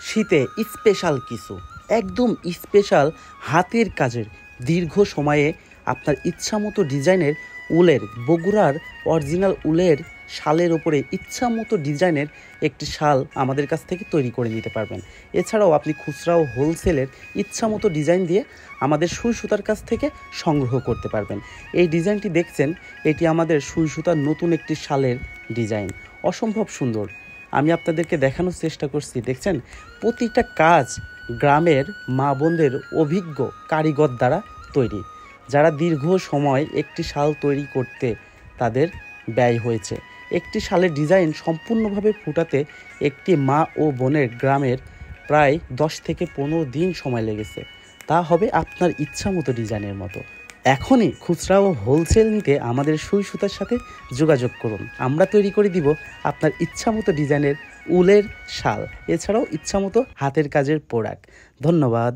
শীতে স্পেশাল কিছু, একদম স্পেশাল হাতের কাজের দীর্ঘ সময়ে আপনার ইচ্ছামতো ডিজাইনের উলের, বগুড়ার অরিজিনাল উলের শালের ওপরে ইচ্ছামতো ডিজাইনের একটি শাল আমাদের কাছ থেকে তৈরি করে নিতে পারবেন। এছাড়াও আপনি খুচরা ও হোলসেলের ইচ্ছামতো ডিজাইন দিয়ে আমাদের সুই সুতার কাছ থেকে সংগ্রহ করতে পারবেন। এই ডিজাইনটি দেখছেন, এটি আমাদের সুই সুতার নতুন একটি শালের ডিজাইন, অসম্ভব সুন্দর। আমি আপনাদেরকে দেখানোর চেষ্টা করছি। দেখছেন, প্রতিটা কাজ গ্রামের মা বোনদের অভিজ্ঞ কারিগর দ্বারা তৈরি, যারা দীর্ঘ সময় একটি শাল তৈরি করতে তাদের ব্যয় হয়েছে। একটি শালের ডিজাইন সম্পূর্ণভাবে ফুটাতে একটি মা ও বোনের গ্রামের প্রায় 10 থেকে 15 দিন সময় লেগেছে। তা হবে আপনার ইচ্ছা মতো ডিজাইনের মতো। এখনই খুচরা ও হোলসেল নিতে আমাদের সুই সুতার সাথে যোগাযোগ করুন। আমরা তৈরি করে দিব আপনার ইচ্ছামতো ডিজাইনের উলের শাল, এছাড়াও ইচ্ছামতো হাতের কাজের প্রোডাক্ট। ধন্যবাদ।